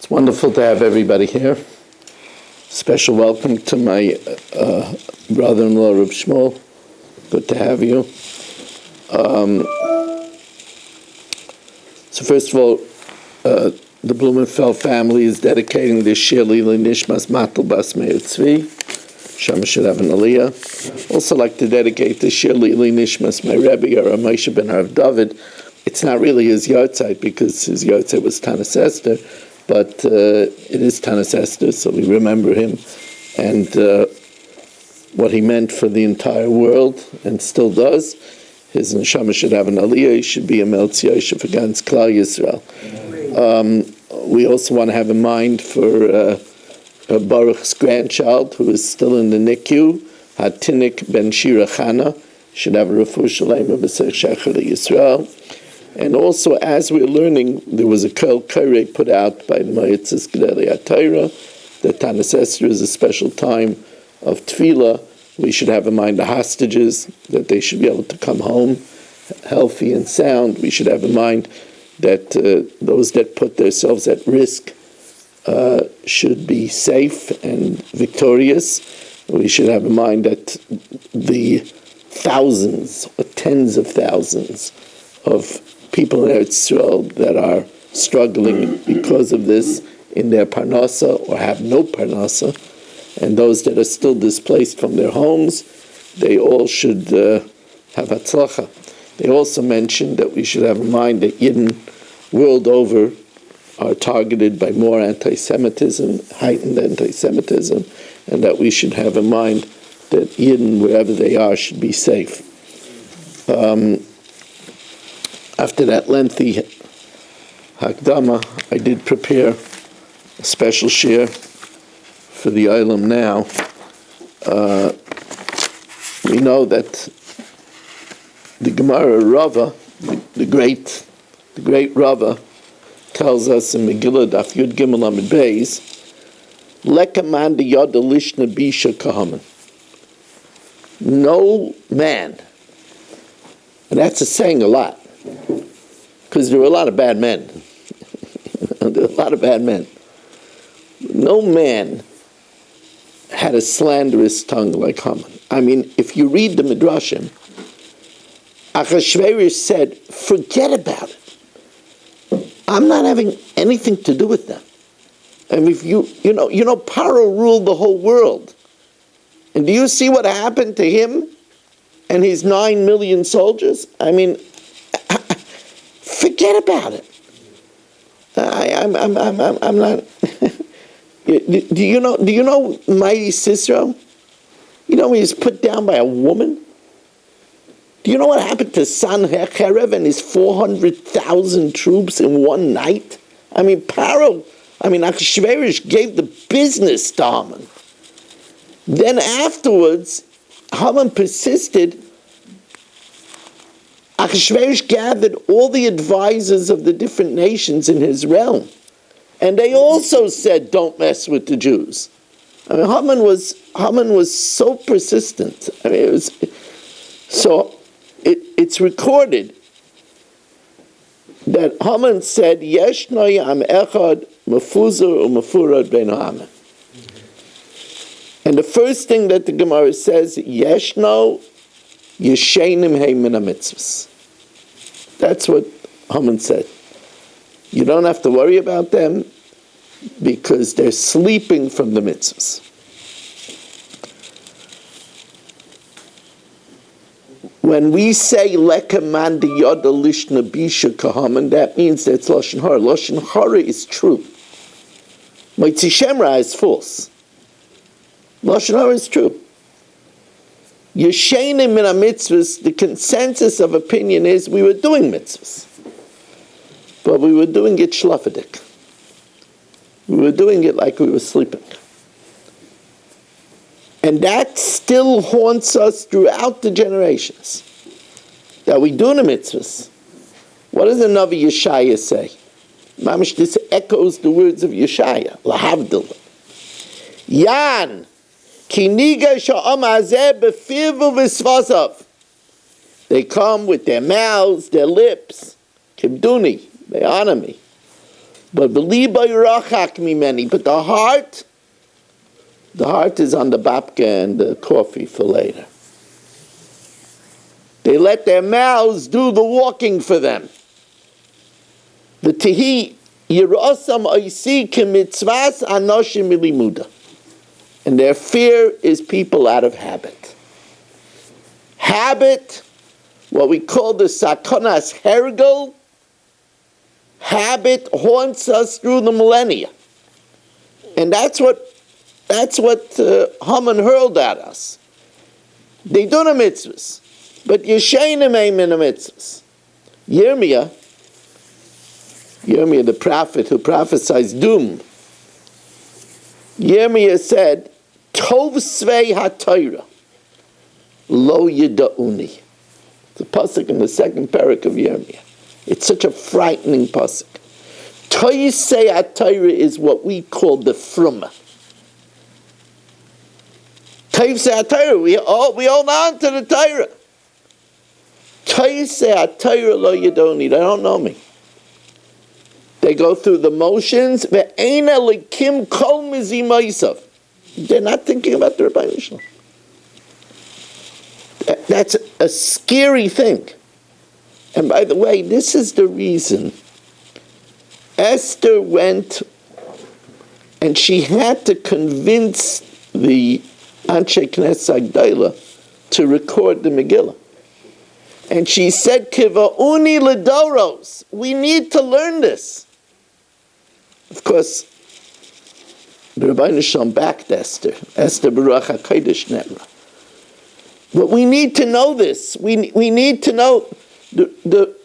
It's wonderful to have everybody here. Special welcome to my brother-in-law, Reb Shmuel. Good to have you. So first of all, the Blumenfeld family is dedicating this Shir Lili Nishmas Matel Bas Meir Tzvi. Shama should have an aliyah. Also like to dedicate this Shir Lili Nishmas my Rebbe, or Moshe ben Harav David. It's not really his yahrzeit because his yahrzeit was Tanis Esther, but it is Tanis Esther, so we remember him and what he meant for the entire world and still does. His neshama should have an aliyah. He should be a Meltz Yosef against Klal Yisrael. We also want to have in mind for Baruch's grandchild, who is still in the NICU, Hatinik ben Shira Chana, should have a refuah shalem of B'sech Shecher Yisrael. And also, as we're learning, there was a Kol Koreh put out by the Moetzes Gedolei HaTorah that Tanis Esther is a special time of tefillah. We should have in mind the hostages, that they should be able to come home healthy and sound. We should have in mind that those that put themselves at risk should be safe and victorious. We should have in mind that the thousands or tens of thousands of people in Eretz Yisrael that are struggling because of this in their parnasa or have no parnasa, and those that are still displaced from their homes, they all should have hatzlacha. They also mentioned that we should have in mind that Yidden world over are targeted by more anti-Semitism, heightened anti-Semitism, and that we should have in mind that Yidden, wherever they are, should be safe. After that lengthy hakdama, I did prepare a special shir for the Olam now. We know that the Gemara Rava, the great Rava, tells us in Megillah Daf Yud Gimel Amud Beis, Lekaman de Yada Lishna Bisha Kahaman. No man, and that's a saying a lot, because there were a lot of bad men. There were a lot of bad men. No man had a slanderous tongue like Haman. I mean, if you read the Midrashim, Achashverosh said, forget about it. I'm not having anything to do with them. I mean, if you know, Paro ruled the whole world. And do you see what happened to him and his 9 million soldiers? I mean, forget about it. I'm not. Do you know mighty Sisera? You know he was put down by a woman? Do you know what happened to Sanherib and his 400,000 troops in one night? I mean, Achashverosh gave the business to Haman. Then afterwards, Haman persisted. Achashverosh gathered all the advisors of the different nations in his realm. And they also said, don't mess with the Jews. I mean, Haman was so persistent. I mean, it's recorded that Haman said, Yeshno yam echad mefuzar umefurad bein ha'amim. And the first thing that the Gemara says, Yeshno yeshenim hei min hamitzvos. That's what Haman said. You don't have to worry about them because they're sleeping from the mitzvahs. When we say lekaman de yada lishna bisha kahaman, that means that's lashon hara. Lashon hara is true. Moitzi Shemra is false. Lashon hara is true. Yeshenim min mitzvahs. The consensus of opinion is we were doing mitzvahs, but we were doing it shlafadik. We were doing it like we were sleeping. And that still haunts us throughout the generations. That we do the mitzvahs. What does the Navi Yeshaya say? Mamish, this echoes the words of Yeshaya. Lahavdil. Yan, ki niga sha'am hazeh b'firvu v'svasav. They come with their mouths, their lips. Kimduni, they honor me. But b'liba yirachak mimeni. But the heart is on the babka and the coffee for later. They let their mouths do the walking for them. The tihi yirasam oisi kemitzvas anoshim milimuda. And their fear is people out of habit. Habit, what we call the sakonas hergel, habit haunts us through the millennia. And that's what Haman hurled at us. They do the mitzvahs, but Yeshayim aim in the mitzvahs. Yirmiyah, the prophet who prophesies doom, Yirmiyah said, Tov svei ha-Torah, lo yida'uni. It's a pasuk in the second parak of Yirmiyah. It's such a frightening pasuk. Toisei ha-Torah is what we call the frumah. Toisei ha-Torah, we hold on to the Torah. Toisei ha-Torah lo yida'uni. They don't know me. They go through the motions. Ve'ena likim kol mizimaysav. They're not thinking about the Rebbeinu Shalom. That's a scary thing. And by the way, this is the reason Esther went and she had to convince the Anshe Knesset Agdala to record the Megillah. And she said, Kiva'uni ledoros. We need to learn this. Of course, the Rebbeinu Shalom backed Esther. Esther Baruch HaKodesh Nemra. But we need to know this. We need to know. The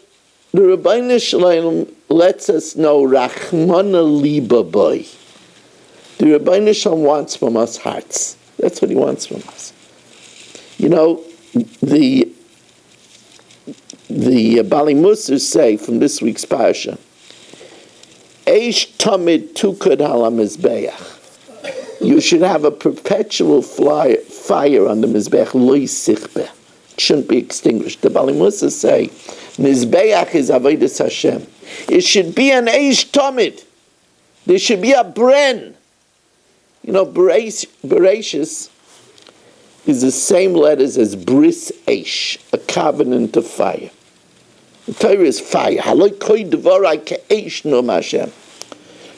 Rebbeinu Shalom lets us know Rachmana Liba Boy. The Rebbeinu Shalom wants from us hearts. That's what he wants from us. You know, the Bali Musar say from this week's parasha, Eish tamid tukad hala mizbeach. You should have a perpetual fire on the mizbeach, loy sichbeh. It shouldn't be extinguished. The Bali Musar say, mizbeach is avodas Hashem. It should be an eish tamid. There should be a bren. You know, Bereshis is the same letters as bris eish, a covenant of fire. The Torah is fire.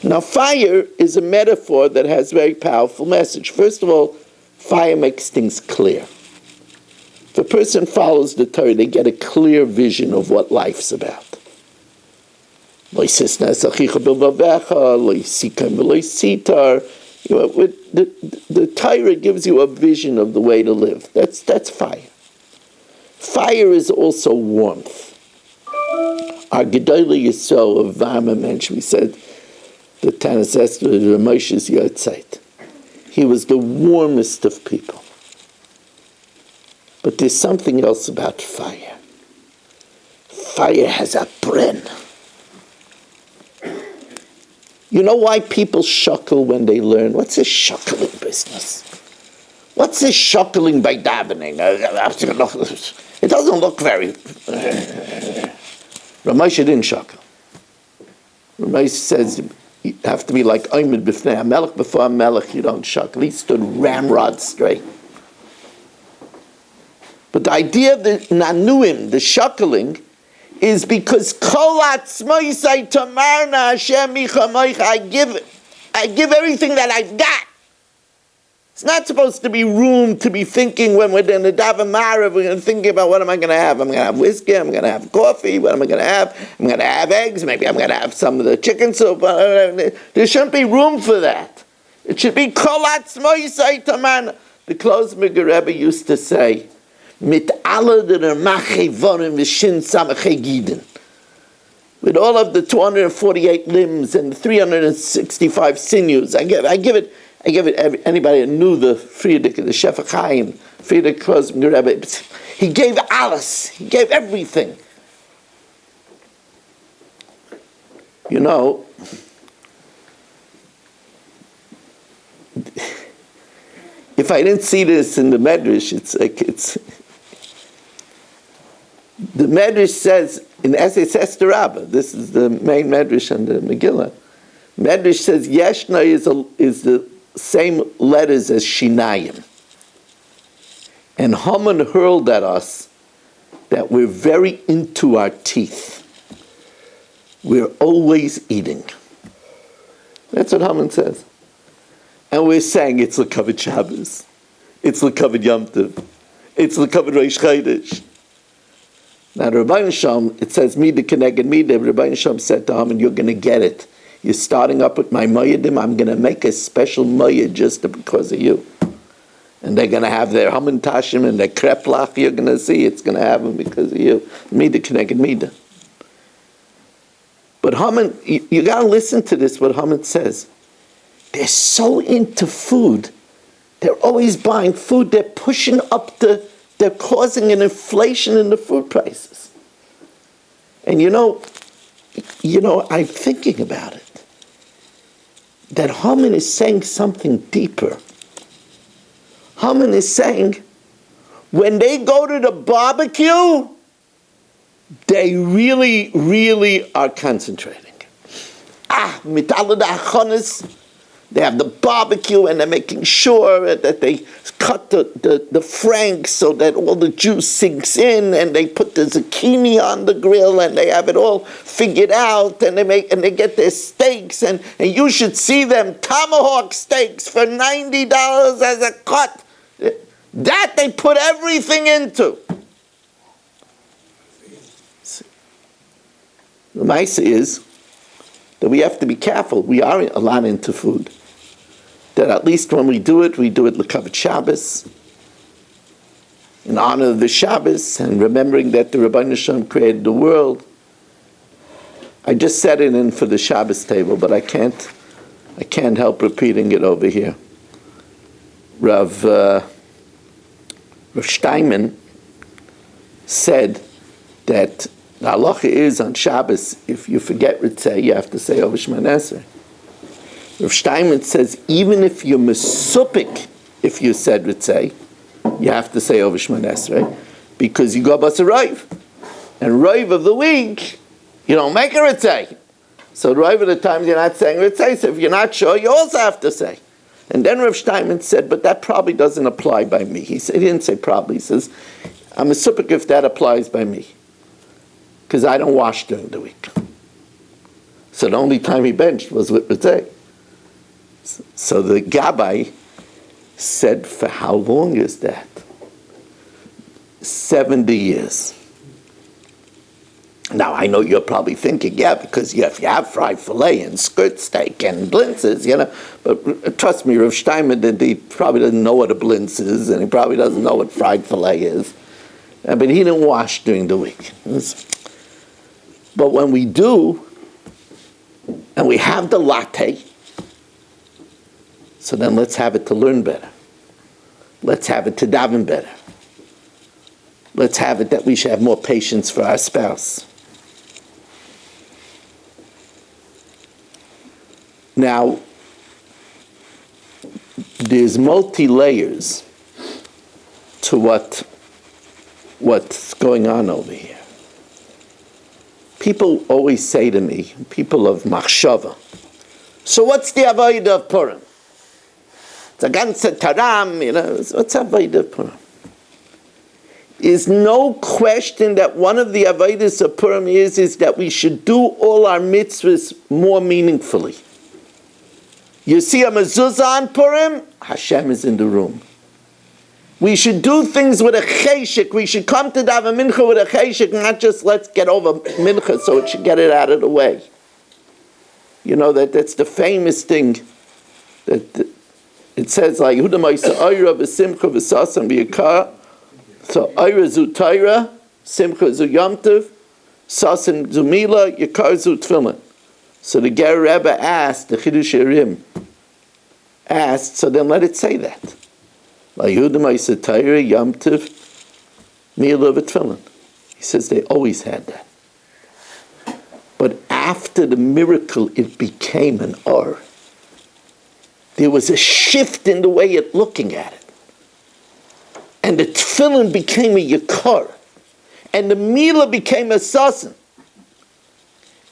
Now, fire is a metaphor that has a very powerful message. First of all, fire makes things clear. If a person follows the Torah, they get a clear vision of what life's about. The Torah gives you a vision of the way to live. That's fire. Fire is also warmth. Our Gedolei Yisrael of Varma Mensch, we said, the Tanis Esther, the Ramoshes Yotzeit. He was the warmest of people. But there's something else about fire. Fire has a bren. You know why people shuckle when they learn? What's this shuckling business? What's this shuckling by davening? It doesn't look very... Ramosha didn't shuckle. Ramosha says you have to be like Oymid B'fnei HaMelech. Before HaMelech you don't shuckle. He stood ramrod straight. But the idea of the nanuim, the shuckling, is because Kol atzmoisai tamarna Hashem michamoich. I give everything that I've got. It's not supposed to be room to be thinking when we're in the daven marav. We're going to think about what am I going to have. I'm going to have whiskey. I'm going to have coffee. What am I going to have? I'm going to have eggs. Maybe I'm going to have some of the chicken soup. There shouldn't be room for that. It should be kol atzmoisai tamarna. The Klosmer Rebbe used to say, mit alle der mache vorim v'shin samache giden. With all of the 248 limbs and 365 sinews, I give it anybody that knew the Friedrich, the Shefa Chaim, Friedrich Klosmer Rebbe, he gave alles, he gave everything. You know, if I didn't see this in the Medrash, the Medrash says, in Esther Rabbah, this is the main Medrash on the Megillah, Medrash says Yeshna is the same letters as Shinayim. And Haman hurled at us that we're very into our teeth. We're always eating. That's what Haman says. And we're saying it's L'Kavod Shabbos. It's L'Kavod Yom Tov. It's L'Kavod Rosh Chodesh. Now, the Rebbeinu Shalom, it says, Mida Keneged Mida. Rebbeinu Shalom said to Haman, you're going to get it. You're starting up with my Moyedim. I'm going to make a special Moyed just because of you. And they're going to have their Haman Tashim and their Kreplach. You're going to see it's going to happen because of you. Mida Keneged Mida. But Haman, you got to listen to this, what Haman says. They're so into food. They're always buying food. They're pushing up they're causing an inflation in the food prices. And you know, I'm thinking about it. That Haman is saying something deeper. Haman is saying, when they go to the barbecue, they really, really are concentrating. They have the barbecue and they're making sure that they cut the franks so that all the juice sinks in, and they put the zucchini on the grill and they have it all figured out, and they get their steaks, and you should see them tomahawk steaks for $90 as a cut. That they put everything into. The Maisa is that we have to be careful. We are a lot into food. That at least when we do it L'Kavod Shabbos, in honor of the Shabbos, and remembering that the Rebbeinu Shalom created the world. I just said it in for the Shabbos table, but I can't help repeating it over here. Rav Steinman said that the halacha is on Shabbos, if you forget Ritzeh, you have to say over Shemona Esrei. Rav Steinman says, even if you're mesupik, if you said Ritzeh, you have to say over Shemona Esrei, because you go bas a Raiv. And Raiv of the week, you don't make a Ritzeh. So Raiv of the times you're not saying Ritzeh, so if you're not sure, you also have to say. And then Rav Steinman said, but that probably doesn't apply by me. He didn't say probably, he says, I'm mesupik if that applies by me, because I don't wash during the week. So the only time he benched was with Ritzeh. So the Gabbai said, for how long is that? 70 years. Now, I know you're probably thinking, yeah, because if you have fried filet and skirt steak and blintzes, but trust me, Rav Steinman, he probably doesn't know what a blintz is, and he probably doesn't know what fried filet is. But he didn't wash during the week. But when we do, and we have the latte, so then let's have it to learn better. Let's have it to daven better. Let's have it that we should have more patience for our spouse. Now, there's multi-layers to what's going on over here. People always say to me, people of Machshava, so what's the avodah of Purim? It's a ganze taram, what's avodah of Purim? Is no question that one of the avodas of Purim is that we should do all our mitzvahs more meaningfully. You see a mezuzah on Purim, Hashem is in the room. We should do things with a cheshik. We should come to daven mincha with a cheshik, not just let's get over mincha so it should get it out of the way. That's the famous thing that it says like Yehuda Ma'isa Ayra v'simcha v'sasan v'yikar. So Ayra zu Taira, Simcha zu Yom Tov, Sasan zu Mila, Yikar zu Tefillin. So the Ger Rebbe asked, the Chidush Yerim asked, so then let it say that. Like Yehuda Ma'isa Taira, Yom Tov, Mila v'Tefillin. He says they always had that. But after the miracle, it became an or. There was a shift in the way of looking at it. And the tefillin became a yikar. And the milah became a sasan.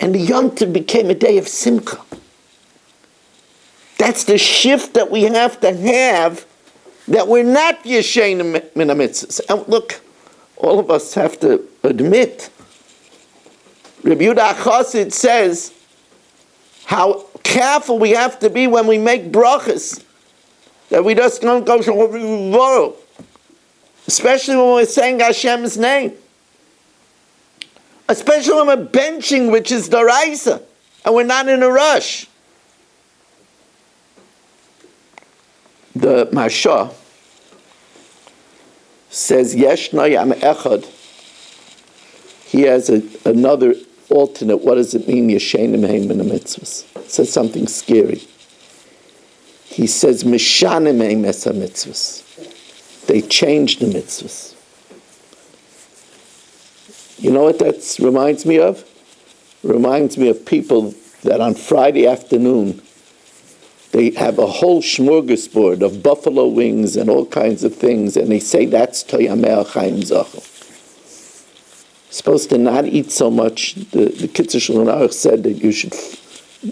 And the Yom Tov became a day of simcha. That's the shift that we have to have, that we're not Yeshenim min ha-mitzvahs. And look, all of us have to admit, Rabbi Yehuda HaChassid says how careful we have to be when we make brachas, that we just don't go to, especially when we're saying Hashem's name. Especially when we're benching, which is Daraisa, and we're not in a rush. The Marsha says, Yeshna Yam Echad. He has another alternate. What does it mean, Yeshenim Heim min ha-mitzvahs? It says something scary. He says, Mishanim Heim es ha-mitzvahs. They changed the mitzvahs. You know what that reminds me of? It reminds me of people that on Friday afternoon, they have a whole smorgasbord of buffalo wings and all kinds of things, and they say that's Toyameh Chaim Zachel. Supposed to not eat so much. The Kitzur Shulchan Aruch said that you should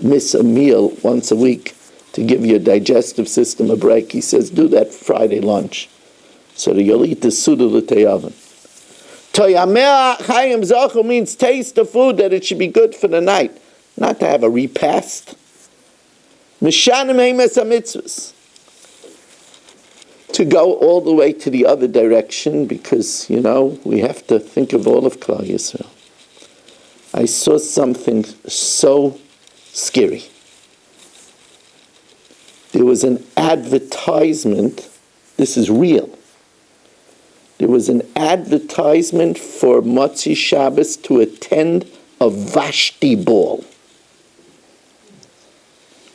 miss a meal once a week to give your digestive system a break. He says do that Friday lunch, so that you'll eat the Suda L'Teyavan. Toyameh Chaim Zachel means taste the food, that it should be good for the night, not to have a repast. Mishanim Heim es ha-mitzvahs. To go all the way to the other direction, because, we have to think of all of Klal Yisrael. I saw something so scary. There was an advertisement, this is real. There was an advertisement for Motzi Shabbos to attend a Vashti ball.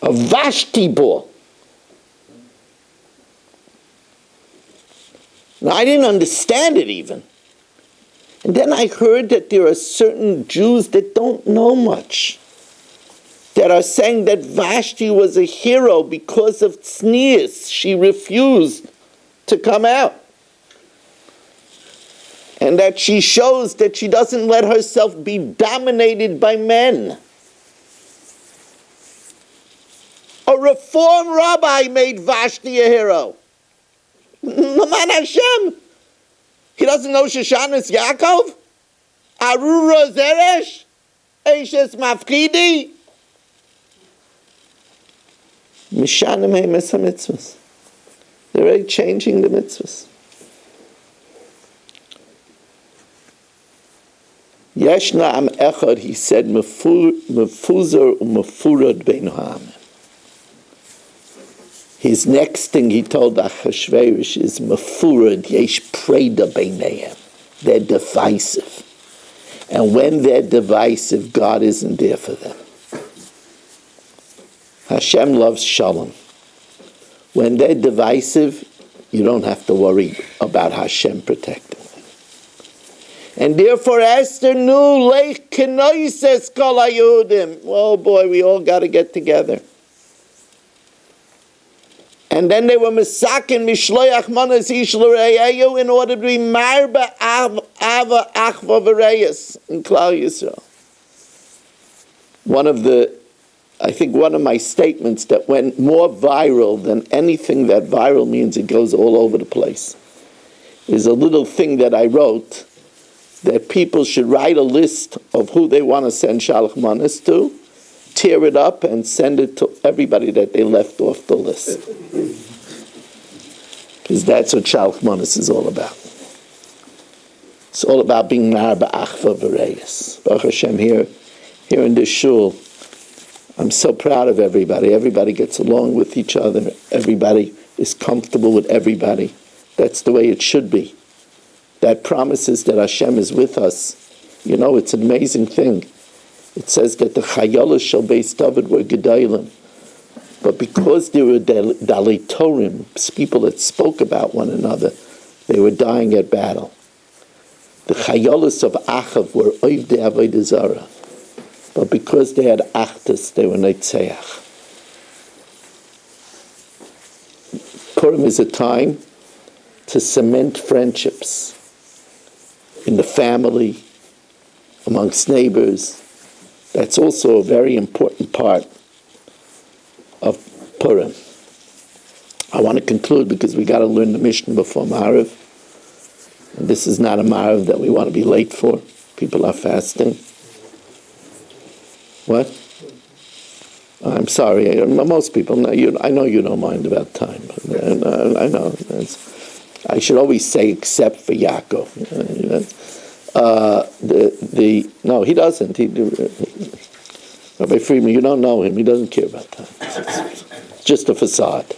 A Vashti ball. Now, I didn't understand it even. And then I heard that there are certain Jews that don't know much, that are saying that Vashti was a hero because of tznius. She refused to come out. And that she shows that she doesn't let herself be dominated by men. A Reform rabbi made Vashti a hero. Naman Hashem. He doesn't know Shoshanas Yaakov? Arura Zeresh? Eishes Mafkidi? Mishanim Heim es ha-mitzvahs. They're already changing the mitzvahs. Yeshna Am Echad, he said, Mefuzar u'mefurad bein ha'amim. His next thing he told Achashverosh is Mefurad yesh preda beinayim. They're divisive. And when they're divisive, God isn't there for them. Hashem loves Shalom. When they're divisive, you don't have to worry about Hashem protecting them. And therefore Esther knew, Leich kenoises kol haYehudim. Oh boy, we all got to get together. And then they were misakin mishloyach manas ish l'reyeyu in order to be marba ava achva v'reyes in Klal Yisrael. One of my statements that went more viral than anything that viral means, it goes all over the place, is a little thing that I wrote, that people should write a list of who they want to send shalach manas to, tear it up and send it to everybody that they left off the list. Because that's what Shalach Manas is all about. It's all about being Marba Achva V'Reyes. Baruch Hashem, here in this shul, I'm so proud of everybody. Everybody gets along with each other. Everybody is comfortable with everybody. That's the way it should be. That promises that Hashem is with us. It's an amazing thing. It says that the Chayolos shel Beis David were Gedalim. But because there were Dalei Torim, people that spoke about one another, they were dying at battle. The Chayolos of Achav were Oivdei Avodah Zarah. But because they had Achtas, they were Neitzeach. Purim is a time to cement friendships in the family, amongst neighbors. That's also a very important part of Purim. I want to conclude because we got to learn the Mishnah before Ma'ariv. And this is not a Ma'ariv that we want to be late for. People are fasting. What? I'm sorry. Most people, I know you don't mind about time. I know. I should always say except for Yaakov. No, he doesn't. Rabbi Friedman, you don't know him. He doesn't care about time. It's just a facade.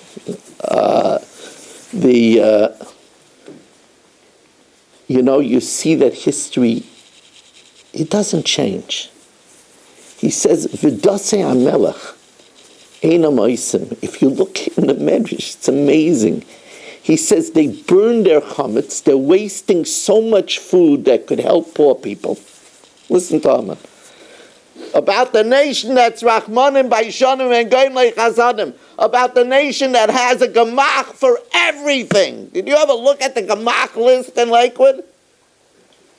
You see that history, it doesn't change. He says, V'dasei HaMelech Eina Moisim. If you look in the Medrash, it's amazing. He says they burn their chametz, they're wasting so much food that could help poor people. Listen to Haman. About the nation that's Rachmanim Baishanim and Goyim Lechazadim. About the nation that has a gemach for everything. Did you ever look at the gemach list in Lakewood?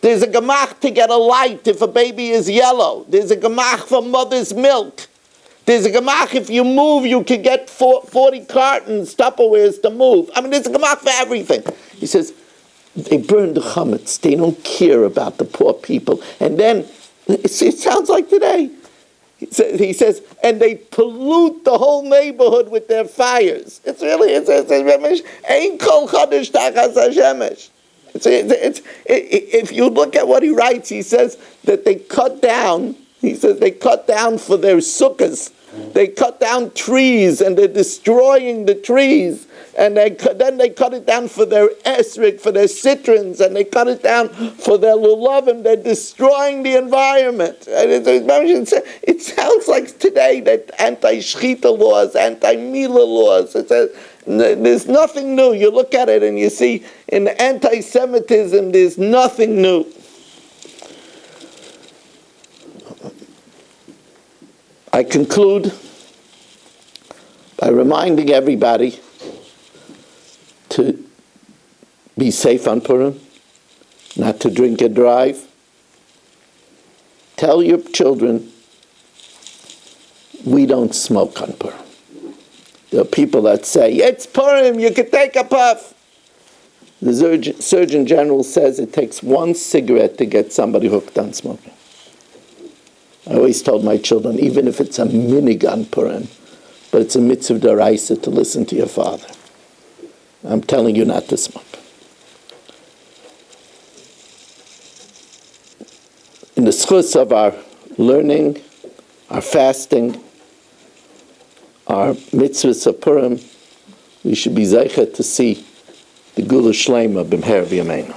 There's a gemach to get a light if a baby is yellow. There's a gemach for mother's milk. There's a gemach if you move, you can get 40 cartons, Tupperwares to move. I mean, there's a gemach for everything. He says, they burn the chametz. They don't care about the poor people. And then, it sounds like today. He says, and they pollute the whole neighborhood with their fires. It's really, Ein kol chodesh tachas hashemesh. If you look at what he writes, he says that they cut down for their sukkahs. They cut down trees and they're destroying the trees. And then they cut it down for their esrik, for their citrons, and they cut it down for their lulavim. They're destroying the environment. It sounds like today that anti-shchita laws, anti-mila laws. There's nothing new. You look at it and you see in anti-Semitism, there's nothing new. I conclude by reminding everybody to be safe on Purim, not to drink and drive. Tell your children, we don't smoke on Purim. There are people that say, it's Purim, you can take a puff. The Surgeon General says it takes one cigarette to get somebody hooked on smoking. I always told my children, even if it's a minig on Purim, but it's a mitzvah d'oraisa to listen to your father. I'm telling you not to smoke. In the schus of our learning, our fasting, our mitzvahs of Purim, we should be zeichet to see the Gula Shlema b'mher v'yameinu.